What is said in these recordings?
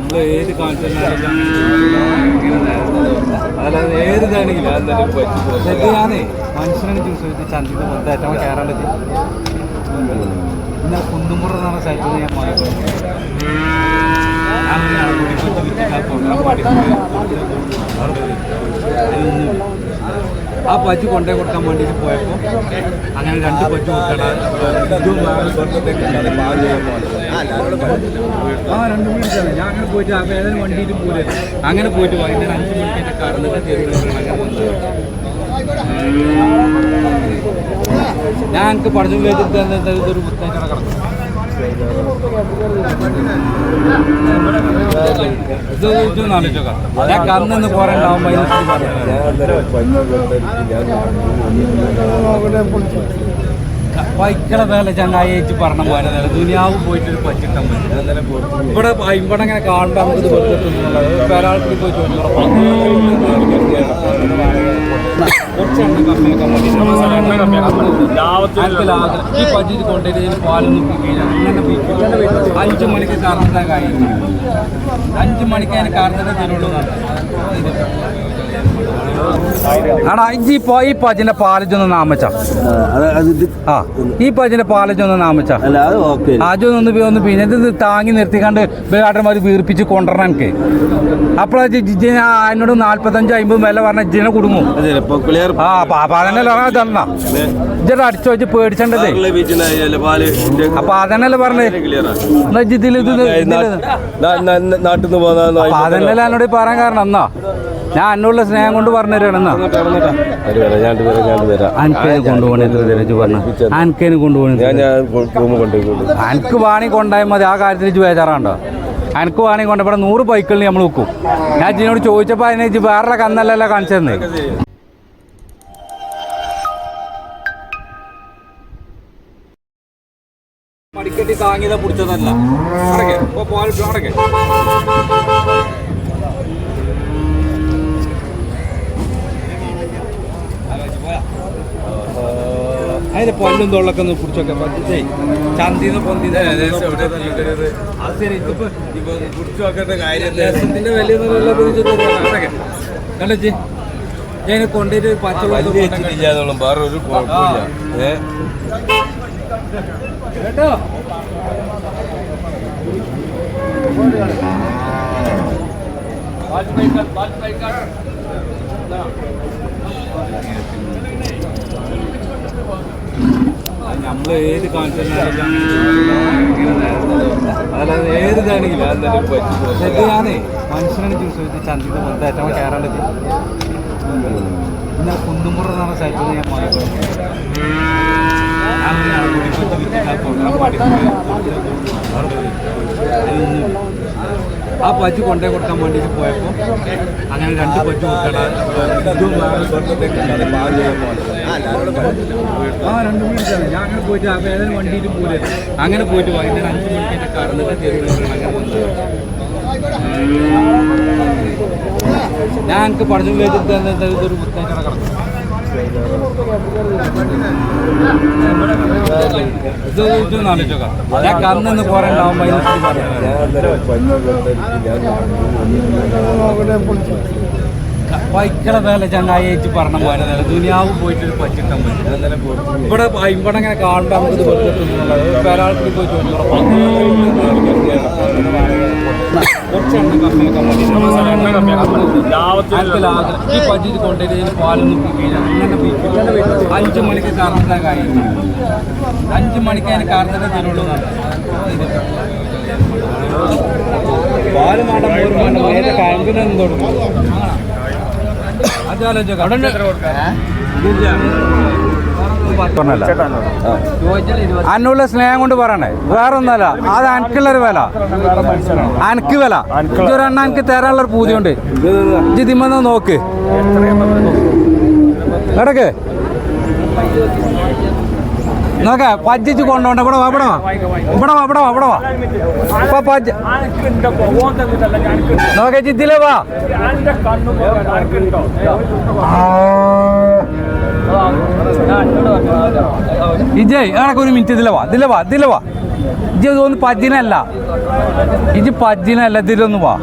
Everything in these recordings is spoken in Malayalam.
നമ്മൾ ഏത് കാണിച്ചാലും അല്ലാതെ ഏതാണെങ്കിലും ഞാനേ മനുഷ്യനെ ചൂസ് ചെയ്ത് ചന്തിക്ക് മൊത്തം ഏറ്റവും കയറേണ്ടത് ഇന്ന് കുന്നുമുറ എന്ന് പറഞ്ഞ സ്ഥലത്ത് ഞാൻ ആ പജ്ജ് കൊണ്ടേ കൊടുക്കാൻ വേണ്ടിയിട്ട് പോയപ്പോൾ അങ്ങനെ 2 പജ്ജ് കൊടുക്കണം. ആ 2 മണിക്കാണ് ഞാൻ അങ്ങനെ പോയിട്ട് ആ വേദന വണ്ടിയിട്ട് പോലെ അങ്ങനെ പോയിട്ട് വൈകുന്നേരം 5 മണിക്ക് കടന്നിട്ട് ഞാൻ എനിക്ക് പഠിച്ചു വെച്ചിട്ട് ഇതൊരു പുസ്തകം കിടക്കും. ഇതൊന്നും ആലോചിച്ചോക്കാം. ഞാൻ കന്നെന്ന് പോരണ്ടാവുമ്പോൾ വൈക്കള വേല ചങ്ങായി വെച്ച് പറഞ്ഞ പോലെ ദുനിയാവ് പോയിട്ടൊരു പറ്റിട്ടാൻ പറ്റും. ഇവിടെ ഇവിടെ അങ്ങനെ കാണുമ്പോൾ നമുക്കിത് വെറുതെ ഒരാൾക്ക് പോയി ഈ പറ്റിട്ട് കൊണ്ടുവരുന്ന പാലൊന്നും അങ്ങനെ 5 മണിക്ക് കറന്നിട്ടാൻ കഴിയും. 5 മണിക്ക് അതിന് കറന്നിട്ട് തരുള്ളൂ. ആടാ ഈ പജിന്റെ പാലജൊന്ന് നാമച്ച ഈ പജിന്റെ പാലജൊന്ന് നാമച്ച അജൊന്ന് പിന്നെ ഇത് താങ്ങി നിർത്തിക്കാണ്ട് വേട്ടന്മാര് വീർപ്പിച്ച് കൊണ്ടുവരണം എനിക്ക്. അപ്പോഴാ എന്നോട് 45-50 വില പറഞ്ഞ ഇജിനെ കുടുങ്ങും. അതന്നെയല്ലേ തന്ന ഇജ്ജത് അടിച്ചു വെച്ച് പേടിച്ചണ്ടതേ. അപ്പൊ അതന്നെയല്ലേ പറഞ്ഞേ അതന്നെയല്ലേ എന്നോട് പറയാൻ കാരണം എന്നാ ഞാൻ എന്നോടുള്ള സ്നേഹം കൊണ്ട് പറഞ്ഞു തരാണെന്നാ. അനക്കേന് കൊണ്ടുപോകണേ അനക്ക് വാണി കൊണ്ടായാൽ മതി. ആ കാര്യത്തിൽ ബേജാറാണ്ടോ? അനക്ക് വാണി കൊണ്ട് ഇവിടെ 100 ബൈക്കുകളിൽ നമ്മൾ വെക്കും. ഞാൻ ഇതിനോട് ചോദിച്ചപ്പോൾ അതിനെ വേറെ കന്നല്ലല്ലോ കാണിച്ചെന്ന്. മടിക്കെട്ടി താങ്ങിയതാ പിടിച്ചതല്ല. അതിന്റെ പൊല്ലും തൊള്ളൊക്കെ ഒന്ന് പിടിച്ചൊക്കെ പറ്റിച്ചേ ചന്തിന്ന് പൊന്തിന്റെ രസത്തിന്റെ വില കണ്ടേ ഞാൻ കൊണ്ടുപോയിട്ട് പച്ചവെള്ളം വേറെ ഒരു കേട്ടോ. നമ്മൾ ഏത് കാണിച്ചാലും അല്ലാതെ ഏതാണെങ്കിലും ഞാനേ മനുഷ്യനെ ചൂസ് ചെയ്ത് ചന്തിക്ക് മൊത്തം ഏറ്റവും കയറേണ്ടത് ഇന്ന് കുന്നുമുറ എന്ന് പറഞ്ഞ സ്ഥലത്ത് ഞാൻ ആ പജ്ജ് കൊണ്ടേ കൊടുക്കാൻ വേണ്ടിയിട്ട് പോയപ്പോൾ അങ്ങനെ 2 പജ്ജ് കൊടുക്കണം. ആ 2 മണിക്കാണ് ഞാൻ അങ്ങനെ പോയിട്ട് ആ വേദന വണ്ടിയിട്ട് പോലെ അങ്ങനെ പോയിട്ട് വൈകുന്നേരം 5 മണിക്ക് കടന്നിട്ട് ഞാൻ എനിക്ക് പഠിച്ചു വെച്ചിട്ട് ഇതൊരു പുസ്തകം കിടക്കും. ഇതൊന്നും ആലോചിച്ചോക്കാം. ഞാൻ കന്നെന്ന് പോരണ്ടാവുമ്പോൾ വൈക്കള വേല ചങ്ങായി വെച്ച് പറഞ്ഞ പോലെ ദുനിയാവ് പോയിട്ടൊരു പറ്റിട്ടാൻ പറ്റും. ഇവിടെ അങ്ങനെ കാണുമ്പോൾ നമുക്കിത് വെറുതെ ഒരാൾക്ക് പോയി ഈ പറ്റിട്ട് കൊണ്ടുവരുന്ന പാലൊന്നും അങ്ങനെ 5 മണിക്ക് കറന്നിട്ടാൻ കഴിയും. 5 മണിക്ക് അതിന് കറന്നിട്ട് തരുള്ളൂ. പാല് മാണ്ട കാമ്പിനൊന്നും തുടങ്ങും. അന്നുള്ള സ്നേഹം കൊണ്ട് പറയണേ, വേറെ ഒന്നല്ല. അത് അനക്കുള്ളൊരു വില, അനക്ക് വില. ഇതൊരെണ്ണ എനിക്ക് തരാനുള്ളൊരു പൂതിയുണ്ട്. ഇതിമെന്ന് നോക്ക് കിടക്ക് നോക്ക പജ്ജിച്ച് കൊണ്ടോണ്ട. ഇവിടെ വാ ഇവിടെ വാ ഇവിടെ വാ ഇവിടെ വാ ഇവിടെ വാ ഇപ്പൊ പജ്ജ് നോക്ക ചിത്തിലേ വാ. ഇജയ് ആണൊക്കെ ഒരു മിനിറ്റ് ഇതിലെ വാ ഇതിലെ വാ ഇതിലെ വാ ഇതൊന്നും പജിനല്ല, ഇജ് പജിനല്ല, ഇതിലൊന്നും വാ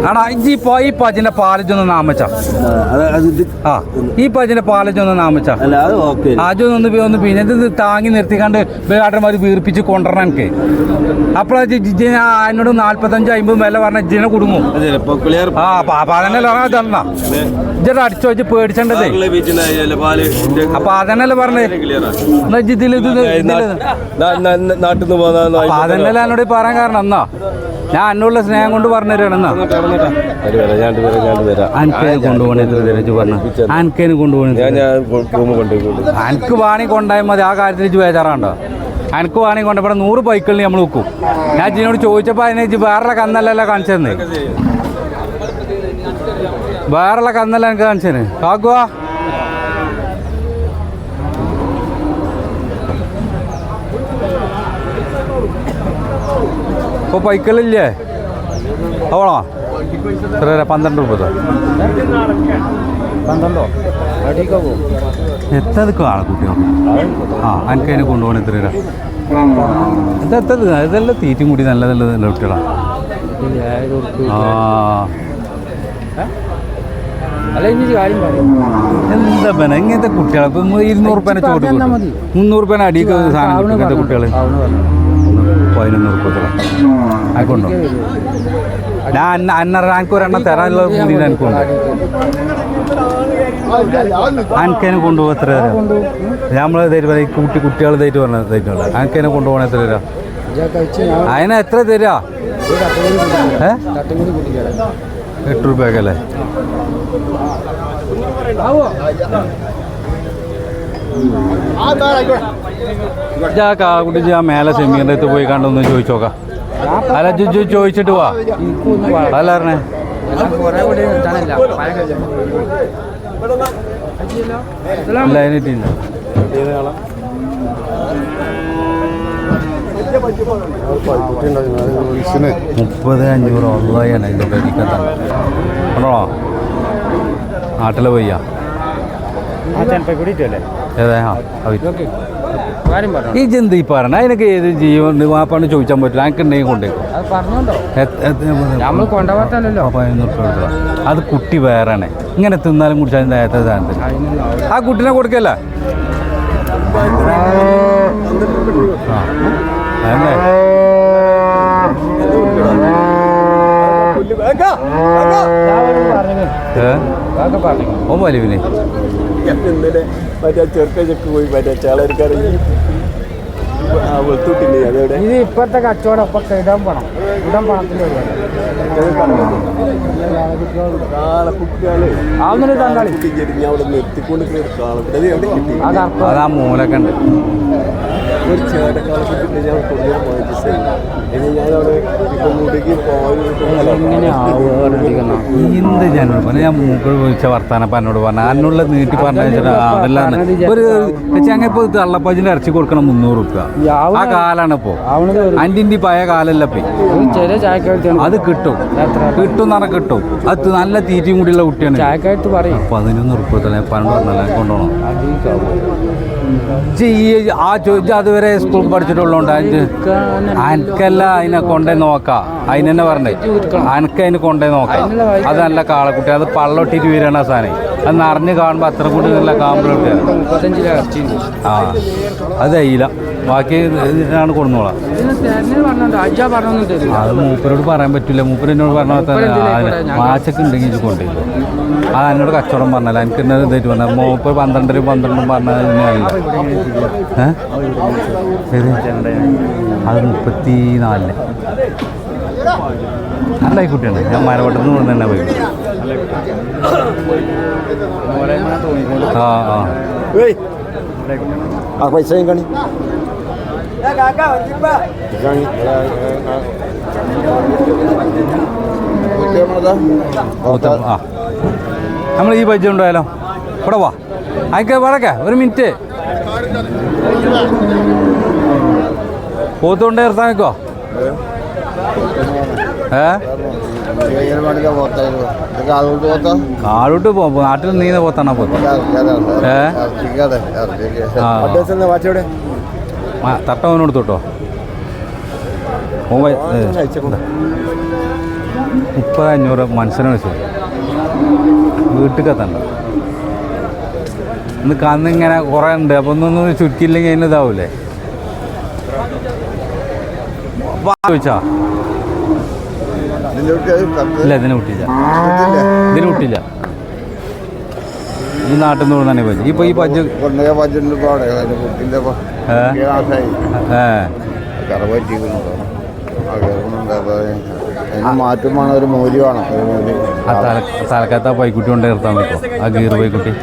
ആണാ. ഇജ് ഈ പജിന്റെ പാലജൊന്ന് നാമച്ച, ആ ഈ പജിന്റെ പാലജൊന്ന് നാമച്ച അജൊന്ന് ഒന്ന് പിന്നെ ഇത് താങ്ങി നിർത്തിക്കാണ്ട് വേട്ടന്മാർ വീർപ്പിച്ച് കൊണ്ടുവരണം എനിക്ക്. അപ്പോഴാ എന്നോട് 45-50 വില പറഞ്ഞ ഇജിനെ കുടുങ്ങും. ആ അപ്പൊ അതന്നെയല്ല തന്ന ഇജ അടിച്ചു വെച്ച് പേടിച്ചേണ്ടതേ. അപ്പൊ അതന്നെയല്ലേ പറഞ്ഞേ അതന്നെയല്ല എന്നോട് പറയാൻ കാരണം എന്നാ ഞാൻ എന്നോടുള്ള സ്നേഹം കൊണ്ട് പറഞ്ഞു തരാണെന്നാ. അനക്കേനെ കൊണ്ടുപോകണേ പറഞ്ഞു, അനക്കേനെ കൊണ്ടുപോകണേ അനക്ക് വാണി കൊണ്ടായാൽ മതി. ആ കാര്യത്തിൽ ഇജ്ജ് ബേജാറാണ്ടോ? അനക്ക് വാണി കൊണ്ടപ്പോൾ 100 ബൈക്കുകളിൽ നമ്മൾ വെക്കും. ഞാൻ ഇതിനോട് ചോദിച്ചപ്പോൾ അതിനെ ഇജ്ജ് വേറെ കന്നല്ലല്ലോ കാണിച്ചെന്ന്, വേറെ കന്നല്ല എനിക്ക് കാണിച്ചേന്. കാക്കുവാ ഇപ്പോൾ ബൈക്കുകളില്ലേ അവളോ എത്ര 12 രൂപ 12 എത്തത് കാണാം കുട്ടിയോ. ആ എനിക്ക് അതിനെ കൊണ്ടുപോകണം എത്ര രൂപ എത്തത്? ഇതെല്ലാം തീറ്റും കൂടി നല്ല കുട്ടികളാ. ആ എന്താ പിന്നെ ഇങ്ങനത്തെ കുട്ടികളെ 200 രൂപേനെ ചോട്ട് 300 രൂപേനെ അടിയൊക്കെ സാധനം ഇങ്ങനത്തെ കുട്ടികൾ 11 രൂപ ആയിക്കൊണ്ടോ. ഞാൻ എനിക്കൊരെണ്ണം തരാനുള്ള മുന്നിൽ എനിക്കുണ്ട്. എനിക്കതിനെ കൊണ്ടുപോകും എത്ര തരാം? നമ്മൾ തരുക ഈ കുട്ടികൾ തേറ്റ് പറഞ്ഞ തേറ്റുള്ള എനിക്കതിനെ കൊണ്ടുപോകണം എത്ര തരാം? അതിനെ എത്ര തരാ? 8 രൂപയൊക്കെയല്ലേ? കുട്ടി ആ മേലെ സെമീറിൻ്റെ അടുത്ത് പോയി കണ്ടൊന്ന് ചോദിച്ചു നോക്കാം. അല്ല ചോദിച്ചിട്ട് വാ. അല്ല പറഞ്ഞേ അല്ല അതിനിട്ടില്ല. 30-500 ഒന്നായാണ് അതിൻ്റെ പേരിക്കാൻ തന്നെ കണ്ടോ. നാട്ടിലെ പോയ്യാ ഏതാ ഈ ജന്തി പറഞ്ഞ അതിനൊക്കെ ഏത് ജീവൻ വാപ്പാണ് ചോദിച്ചാൻ പറ്റില്ല. എനിക്ക് ഉണ്ടെങ്കിൽ കൊണ്ടേക്കും. 15 രൂപ അത് കുട്ടി വേറെയാണ്. ഇങ്ങനെ തിന്നാലും കുടിച്ചാലും നേരത്തെ സാധനത്തിൽ ആ കുട്ടീനെ കൊടുക്കല്ല. ഓ വലിവിനെ ഇത് ഇപ്പോഴത്തെ കച്ചവടം ഇപ്പൊ ഇടാൻ പണം പണത്തിന്റെ അതാ മൂലൊക്കെ ഉണ്ട്. ഒരു ചേട്ടക്കാലത്ത് ഞാൻ എന്ത് ഞാൻ മൂക്കൾ വിളിച്ച വർത്താനപ്പം എന്നോട് പറഞ്ഞു അന്നുള്ള നീട്ടി പറഞ്ഞു. അതെല്ലാം ഒരു ചങ്ങ ഇപ്പോൾ തള്ളപ്പജിൻ്റെ ഇറച്ചി കൊടുക്കണം 300 രൂപ. ആ കാലാണ് ഇപ്പോൾ. അൻ്റെ പഴയ കാലല്ല ഇപ്പം. അത് കിട്ടും എന്ന് പറഞ്ഞാൽ കിട്ടും. അത് നല്ല തീറ്റയും കൂടിയുള്ള കുട്ടിയാണ്. 11 രൂപ പറഞ്ഞല്ല കൊണ്ടുപോകണം. ആ ചോദിച്ച അതുവരെ സ്കൂൾ പഠിച്ചിട്ടുള്ളതുകൊണ്ട് അനക്കല്ല അതിനെ കൊണ്ടേ നോക്കാം. അതിനെന്നെ പറഞ്ഞേ അനക്ക് അതിന് കൊണ്ടേ നോക്കാം. അത് നല്ല കാളക്കുട്ടി. അത് പള്ളൊട്ടിട്ട് വീരണ സാധനം. അത് നിറഞ്ഞ് കാണുമ്പോൾ അത്ര കൂടി നല്ല കാമ്പിളൊട്ടിയാണ്. ആ അത് അയില ബാക്കി ആണ് കൊടുന്നോളാം. അത് മൂപ്പരോട് പറയാൻ പറ്റില്ല. മൂപ്പരെന്നോട് പറഞ്ഞാൽ മാച്ചൊക്കെ ഉണ്ടെങ്കിൽ ഇത് കൊണ്ടുപോയി. അത് എന്നോട് കച്ചവടം പറഞ്ഞല്ല. എനിക്ക് എന്നെ ഇതായിട്ട് പറഞ്ഞാൽ മൂപ്പർ 12 പറഞ്ഞാൽ ശരി. അത് 34 നല്ല കുട്ടിയാണ്. ഞാൻ മരവട്ടത്തിൽ നിന്ന് തന്നെ പോയി. ആ പൈസയും കണി നമ്മൾ ഈ ബജ്ജി ഉണ്ടായാലോ? ഇവിടെ വാ അയക്ക വടക്ക ഒരു മിനിറ്റ്. പോത്തുകൊണ്ട് നിർത്താൻ നിൽക്കോ? കാളോട്ട് പോ. നാട്ടിൽ നീന്ന പോത്താണോ പോത്ത്? ആ തട്ട അവന് കൊടുത്തോട്ടോ 30,500 മനുഷ്യനെ വെച്ചു വീട്ടിൽ കത്തണ്ട ഇന്ന് കന്നിങ്ങനെ കുറേ ഉണ്ട് അപ്പോൾ ഒന്നൊന്നും ചുരുക്കിയില്ലെങ്കിൽ അതിന് ഇതാവൂലേ ചോദിച്ചാ ഇല്ല ഇതിന് വിട്ടില്ല ഈ നാട്ടിൽ നിന്ന് തന്നെ പറ്റി ഇപ്പൊ ഈ പഞ്ച് മാറ്റമാണ് ഒരു മൂല്യമാണ് തലക്കത്ത പൈക്കുട്ടി കൊണ്ട് നിർത്താൻ പറ്റുമോ ആ ഗീർ പൈക്കുട്ടി